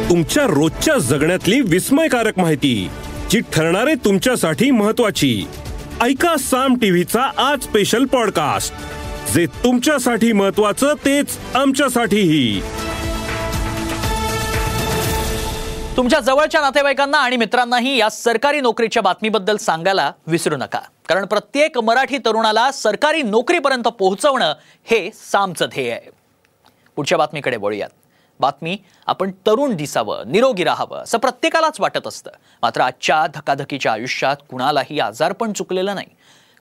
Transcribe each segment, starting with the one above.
तुमच्या रोजच्या जगण्यातली विस्मयकारक माहिती जी ठरणारे तुमच्यासाठी महत्त्वाची. ऐका साम टीव्हीचा आज स्पेशल पॉडकास्ट, जे तुमच्यासाठी महत्त्वाचं तेच आमच्यासाठीही. तुमच्या जवळच्या नातेवाईकांना आणि मित्रांनाही या सरकारी नोकरीच्या बातमीबद्दल सांगायला विसरू नका, कारण प्रत्येक मराठी तरुणाला सरकारी नोकरीपर्यंत पोहोचवणं हे सामचं ध्येय आहे. पुढच्या बातमीकडे वळूयात. बातमी आपण तरुण दिसावं, निरोगी राहावं असं प्रत्येकालाच वाटत असतं. मात्र आजच्या धकाधकीच्या आयुष्यात कुणालाही आजारपण चुकलेलं नाही.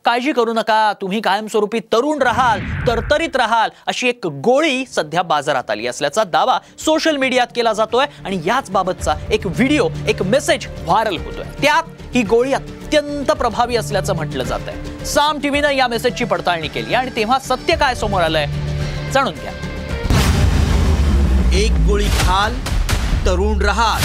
काळजी करू नका, तुम्ही कायमस्वरूपी तरुण राहाल, तरतरीत राहाल अशी एक गोळी सध्या बाजारात आली असल्याचा दावा सोशल मीडियात केला जातोय आणि याच बाबतचा एक व्हिडिओ, एक मेसेज व्हायरल होतोय. त्यात ही गोळी अत्यंत प्रभावी असल्याचं म्हटलं जात आहे. साम टीव्हीनं या मेसेजची पडताळणी केली आणि तेव्हा सत्य काय समोर आलंय जाणून घ्या. एक गोळी खाल, तरुण राहाल.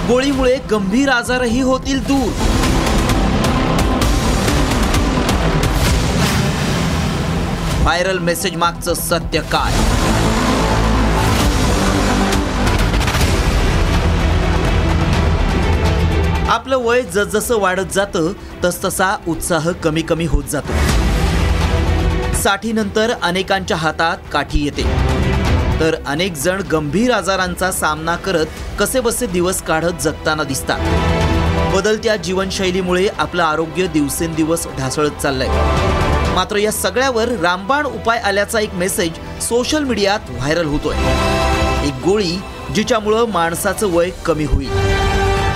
गोळीमुळे गंभीर आजारही होतील दूर. व्हायरल मेसेज मागचं सत्य काय? आपलं वय जसजसं वाढत जातं तसतसा उत्साह कमी कमी होत जातो. 60 नंतर अनेकांच्या हातात काठी येते, तर अनेक जण गंभीर आजारांचा सामना करत कसेबसे दिवस काढत जगताना दिसतात. बदलत्या जीवनशैलीमुळे आपलं आरोग्य दिवसेंदिवस ढासळत चाललंय. मात्र या सगळ्यावर रामबाण उपाय आल्याचा एक मेसेज सोशल मीडियात व्हायरल होतोय. एक गोळी जिच्यामुळं माणसाचं वय कमी होईल,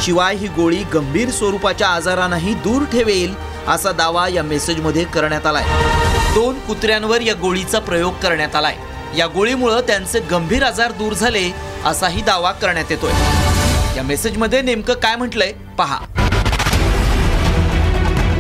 शिवाय ही गोळी गंभीर स्वरूपाच्या आजारांनाही दूर ठेवेल असा दावा या मेसेजमध्ये करण्यात आलाय. 2 कुत्र्यांवर या गोळीचा प्रयोग करण्यात आलाय. या गोळीमुळे त्यांचे गंभीर आजार दूर झाले असाही दावा करण्यात येतोय. या मेसेजमध्ये नेमकं काय म्हटलंय पहा.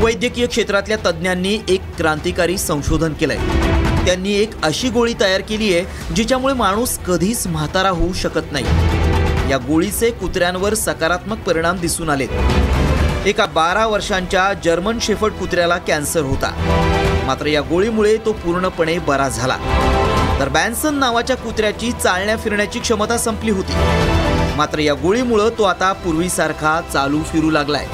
वैद्यकीय क्षेत्रातल्या तज्ज्ञांनी एक क्रांतिकारी संशोधन केलंय. त्यांनी एक अशी गोळी तयार केली आहे जिच्यामुळे माणूस कधीच म्हातारा होऊ शकत नाही. या गोळीचे कुत्र्यांवर सकारात्मक परिणाम दिसून आलेत. एका 12 वर्षांच्या जर्मन शेफर्ड कुत्र्याला कॅन्सर होता, मात्र या गोळीमुळे तो पूर्णपणे बरा झाला. तर बॅन्सन नावाच्या कुत्र्याची चालण्या फिरण्याची क्षमता संपली होती, मात्र या गोळीमुळे तो आता पूर्वीसारखा चालू फिरू लागलाय.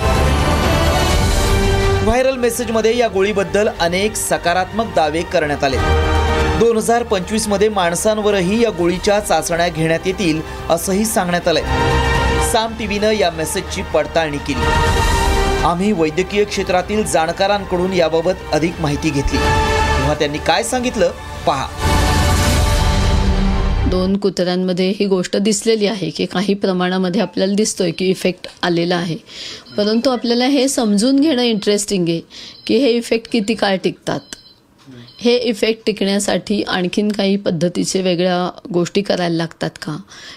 व्हायरल मेसेजमध्ये या गोळीबद्दल अनेक सकारात्मक दावे करण्यात आले. 2025 मध्ये माणसांवरही या गोळीच्या चाचण्या घेण्यात येतील असंही सांगण्यात आलंय. साम टीव्हीनं या मेसेजची पडताळणी केली. आम्ही वैद्यकीय क्षेत्रातील जाणकारांकडून याबाबत अधिक माहिती घेतली, तेव्हा त्यांनी काय सांगितलं पहा. 2 कुत्र्यांमध्ये ही गोष्ट दिसलेली आहे की काही प्रमाणामध्ये आपल्याला दिसतोय की इफेक्ट आलेला आहे, परंतु आपल्याला हे समजून घेणं इंटरेस्टिंग आहे की हे इफेक्ट किती काळ टिकतात. हे इफेक्ट टिकण्यासाठी आणखीन काही पद्धतीचे वेगळ्या गोष्टी करायला लागतात का,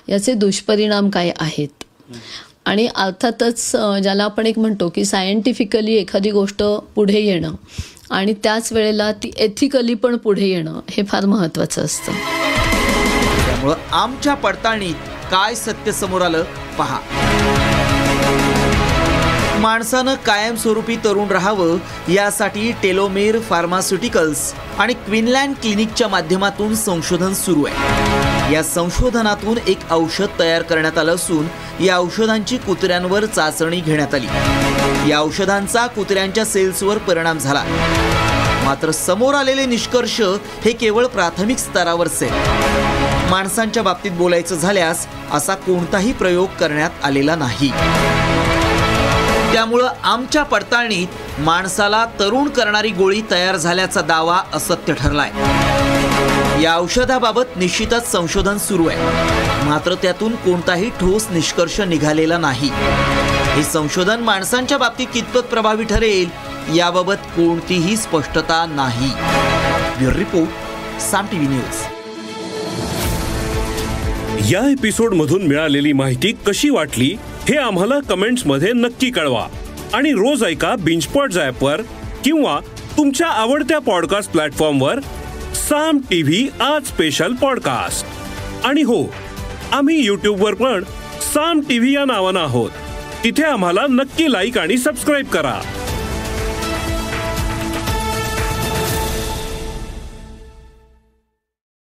याचे दुष्परिणाम काय आहेत. आणि अर्थातच ज्याला आपण एक म्हणतो की सायंटिफिकली एखादी गोष्ट पुढे येणं आणि त्याच वेळेला ती एथिकली पण पुढे येणं हे फार महत्त्वाचं असतं. त्यामुळं आमच्या पडताळणीत काय सत्य समोर आलं पहा. माणसानं कायमस्वरूपी तरुण राहावं यासाठी टेलोमेर फार्मास्युटिकल्स आणि क्विनलँड क्लिनिकच्या माध्यमातून संशोधन सुरू आहे. या संशोधनातून एक औषध तयार करण्यात आलं असून या औषधांची कुत्र्यांवर चाचणी घेण्यात आली. या औषधांचा कुत्र्यांच्या सेल्सवर परिणाम झाला, मात्र समोर आलेले निष्कर्ष हे केवळ प्राथमिक स्तरावरचे. माणसांच्या बाबतीत बोलायचं झाल्यास असा कोणताही प्रयोग करण्यात आलेला नाही. त्यामुळं आमच्या पडताळणीत माणसाला तरुण करणारी गोळी तयार झाल्याचा दावा असत्य ठरलाय. या औषधाबाबत निश्चितच संशोधन सुरू आहे, मात्र त्यातून कोणताही ठोस निष्कर्ष निघालेला नाही. हे संशोधन माणसांच्या बाबतीत कितपत प्रभावी ठरेल याबाबत कोणतीही स्पष्टता नाही. ब्युरो रिपोर्ट, साम टीव्ही न्यूज. या एपिसोडमधून मिळालेली माहिती कशी वाटली हे आम्हाला कमेंट्समध्ये नक्की कळवा. आणि रोज ऐका बिंचपॉट ॲपवर किंवा तुमच्या आवडत्या पॉडकास्ट प्लॅटफॉर्मवर साम टीव्ही आज स्पेशल पॉडकास्ट. आणि हो, आम्ही यूट्यूबवर पण साम टीव्ही या नावानं आहोत. तिथे आम्हाला नक्की लाईक आणि सबस्क्राईब करा.